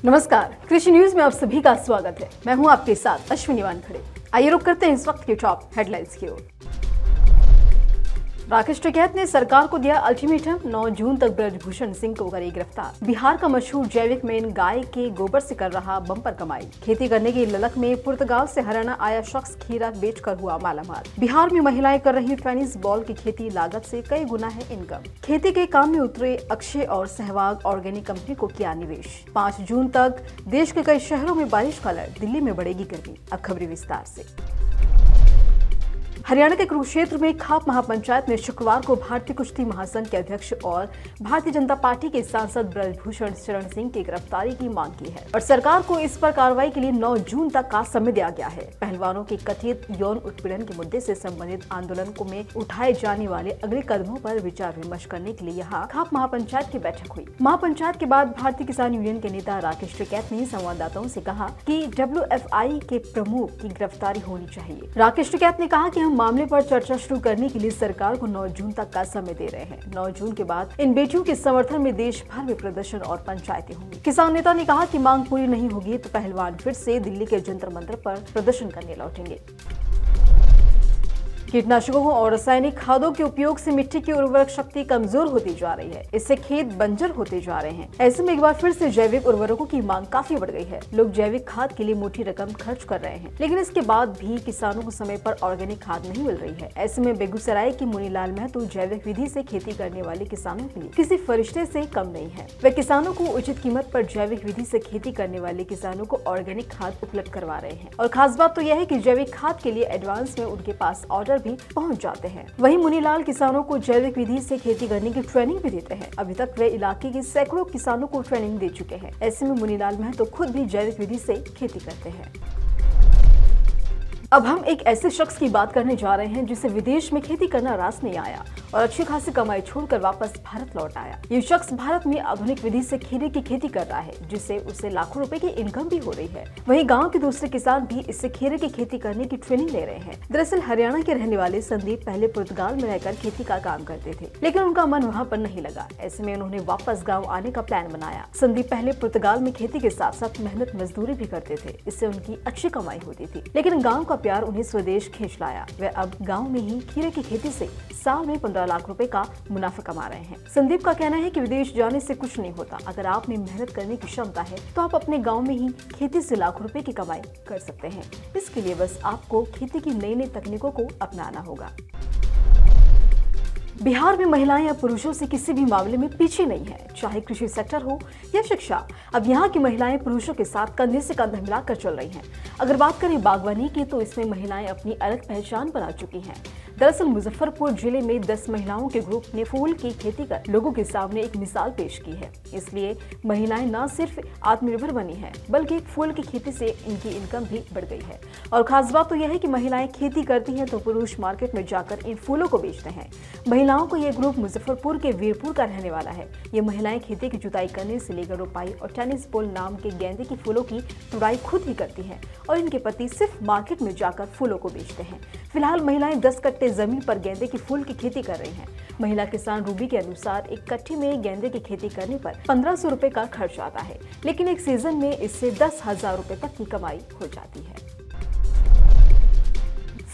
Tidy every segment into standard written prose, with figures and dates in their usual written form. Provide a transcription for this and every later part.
नमस्कार, कृषि न्यूज में आप सभी का स्वागत है। मैं हूं आपके साथ अश्विनी वानखड़े। आइए रुक करते हैं इस वक्त के टॉप हेडलाइंस की ओर। राकेश टिकैत ने सरकार को दिया अल्टीमेटम, 9 जून तक ब्रजभूषण सिंह को करे गिरफ्तार। बिहार का मशहूर जैविक मेन गाय के गोबर से कर रहा बम्पर कमाई। खेती करने की ललक में पुर्तगाल से हरियाणा आया शख्स खीरा बेचकर हुआ मालामाल। बिहार में महिलाएं कर रही टेनिस बॉल की खेती, लागत से कई गुना है इनकम। खेती के काम में उतरे अक्षय और सहवाग ऑर्गेनिक कंपनी को किया निवेश। 5 जून तक देश के कई शहरों में बारिश का अलर्ट, दिल्ली में बढ़ेगी गर्मी। अब खबरें विस्तार से। हरियाणा के कुरुक्षेत्र में खाप महापंचायत में शुक्रवार को भारतीय कुश्ती महासंघ के अध्यक्ष और भारतीय जनता पार्टी के सांसद ब्रजभूषण शरण सिंह की गिरफ्तारी की मांग की है और सरकार को इस पर कार्रवाई के लिए 9 जून तक का समय दिया गया है। पहलवानों के कथित यौन उत्पीड़न के मुद्दे से संबंधित आंदोलन में उठाए जाने वाले अगले कदमों पर विचार विमर्श करने के लिए यहाँ खाप महापंचायत की बैठक हुई। महापंचायत के बाद भारतीय किसान यूनियन के नेता राकेश टिकैत ने संवाददाताओं से कहा कि WFI के प्रमुख की गिरफ्तारी होनी चाहिए। राकेश टिकैत ने कहा कि हम मामले पर चर्चा शुरू करने के लिए सरकार को 9 जून तक का समय दे रहे हैं। 9 जून के बाद इन बेटियों के समर्थन में देश भर में प्रदर्शन और पंचायतें होंगी। किसान नेता ने कहा कि मांग पूरी नहीं होगी तो पहलवान फिर से दिल्ली के जंतर मंतर पर प्रदर्शन करने लौटेंगे। कीटनाशकों और रासायनिक खादों के उपयोग से मिट्टी की उर्वरक शक्ति कमजोर होती जा रही है। इससे खेत बंजर होते जा रहे हैं। ऐसे में एक बार फिर से जैविक उर्वरकों की मांग काफी बढ़ गई है। लोग जैविक खाद के लिए मोटी रकम खर्च कर रहे हैं, लेकिन इसके बाद भी किसानों को समय पर ऑर्गेनिक खाद नहीं मिल रही है। ऐसे में बेगूसराय की मुनीलाल महतो जैविक विधि से खेती करने वाले किसानों के लिए किसी फरिश्ते से कम नहीं है। वे किसानों को उचित कीमत पर जैविक विधि से खेती करने वाले किसानों को ऑर्गेनिक खाद उपलब्ध करवा रहे हैं। और खास बात तो यह है कि जैविक खाद के लिए एडवांस में उनके पास ऑर्डर भी पहुंच जाते हैं। वहीं मुनीलाल किसानों को जैविक विधि से खेती करने की ट्रेनिंग भी देते हैं। अभी तक वे इलाके के सैकड़ों किसानों को ट्रेनिंग दे चुके हैं। ऐसे में मुनीलाल महतो खुद भी जैविक विधि से खेती करते हैं। अब हम एक ऐसे शख्स की बात करने जा रहे हैं जिसे विदेश में खेती करना रास नहीं आया और अच्छी खासी कमाई छोड़कर वापस भारत लौट आया। ये शख्स भारत में आधुनिक विधि से खीरे की खेती कर रहा है, जिससे उसे लाखों रुपए की इनकम भी हो रही है। वहीं गांव के दूसरे किसान भी इससे खीरे की खेती करने की ट्रेनिंग ले रहे हैं। दरअसल हरियाणा के रहने वाले संदीप पहले पुर्तगाल में रहकर खेती का काम करते थे, लेकिन उनका मन वहाँ पर नहीं लगा। ऐसे में उन्होंने वापस गाँव आने का प्लान बनाया। संदीप पहले पुर्तगाल में खेती के साथ साथ मेहनत मजदूरी भी करते थे। इससे उनकी अच्छी कमाई होती थी, लेकिन गाँव का प्यार उन्हें स्वदेश खींच लाया। वे अब गांव में ही खीरे की खेती से साल में 15 लाख रुपए का मुनाफा कमा रहे हैं। संदीप का कहना है कि विदेश जाने से कुछ नहीं होता। अगर आप में मेहनत करने की क्षमता है तो आप अपने गांव में ही खेती से लाखों रुपए की कमाई कर सकते हैं। इसके लिए बस आपको खेती की नई नई तकनीकों को अपनाना होगा। बिहार में महिलाएं या पुरुषों से किसी भी मामले में पीछे नहीं है, चाहे कृषि सेक्टर हो या शिक्षा। अब यहाँ की महिलाएं पुरुषों के साथ कंधे से कंधा मिलाकर चल रही हैं। अगर बात करें बागवानी की तो इसमें महिलाएं अपनी अलग पहचान बना चुकी हैं। दरअसल मुजफ्फरपुर जिले में 10 महिलाओं के ग्रुप ने फूल की खेती कर लोगों के सामने एक मिसाल पेश की है। इसलिए महिलाएं न सिर्फ आत्मनिर्भर बनी है, बल्कि फूल की खेती से इनकी इनकम भी बढ़ गई है। और खास बात तो यह है कि महिलाएं खेती करती हैं तो पुरुष मार्केट में जाकर इन फूलों को बेचते हैं। महिलाओं को यह ग्रुप मुजफ्फरपुर के वीरपुर का रहने वाला है। ये महिलाएं खेती की जुताई करने से लेकर रोपाई और टेनिस बॉल नाम के गेंदे के फूलों की तुड़ाई खुद ही करती हैं और इनके पति सिर्फ मार्केट में जाकर फूलों को बेचते हैं। फिलहाल महिलाएं 10 कट्टे जमीन पर गेंदे की फूल की खेती कर रही हैं। महिला किसान रूबी के अनुसार एक कट्टे में गेंदे की खेती करने पर 1500 रुपए का खर्च आता है, लेकिन एक सीजन में इससे 10,000 रुपए तक की कमाई हो जाती है।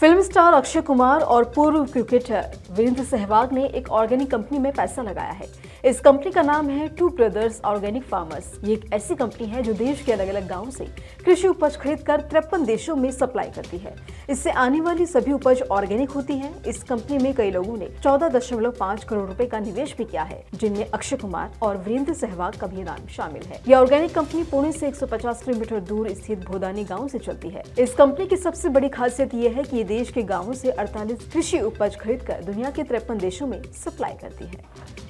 फिल्म स्टार अक्षय कुमार और पूर्व क्रिकेटर वीरेंद्र सहवाग ने एक ऑर्गेनिक कंपनी में पैसा लगाया है। इस कंपनी का नाम है टू ब्रदर्स ऑर्गेनिक फार्मर्स। ये एक ऐसी कंपनी है जो देश के अलग अलग गांवों से कृषि उपज खरीदकर 53 देशों में सप्लाई करती है। इससे आने वाली सभी उपज ऑर्गेनिक होती है। इस कंपनी में कई लोगों ने 14.5 करोड़ रुपए का निवेश भी किया है, जिनमें अक्षय कुमार और वीरेंद्र सहवाग का भी नाम शामिल है। यह ऑर्गेनिक कंपनी पुणे से 150 किलोमीटर दूर स्थित भोदानी गाँव से चलती है। इस कंपनी की सबसे बड़ी खासियत ये है कि देश के गांवों से 48 कृषि उपज खरीदकर दुनिया के 53 देशों में सप्लाई करती है।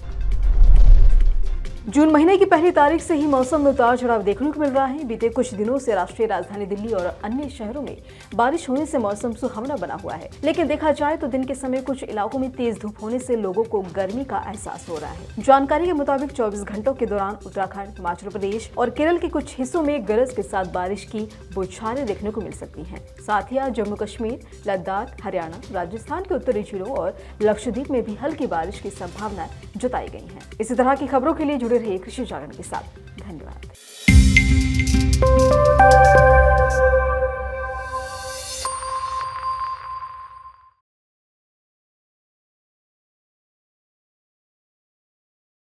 जून महीने की पहली तारीख से ही मौसम में उतार चढ़ाव देखने को मिल रहा है। बीते कुछ दिनों से राष्ट्रीय राजधानी दिल्ली और अन्य शहरों में बारिश होने से मौसम सुहावना बना हुआ है, लेकिन देखा जाए तो दिन के समय कुछ इलाकों में तेज धूप होने से लोगों को गर्मी का एहसास हो रहा है। जानकारी के मुताबिक 24 घंटों के दौरान उत्तराखंड, हिमाचल प्रदेश और केरल के कुछ हिस्सों में गरज के साथ बारिश की बौछारें देखने को मिल सकती हैं। साथ ही आज जम्मू कश्मीर, लद्दाख, हरियाणा, राजस्थान के उत्तरी जिलों और लक्षद्वीप में भी हल्की बारिश की संभावना जताई गई है। इसी तरह की खबरों के लिए जुड़े रहिए कृषि जागरण के साथ। धन्यवाद।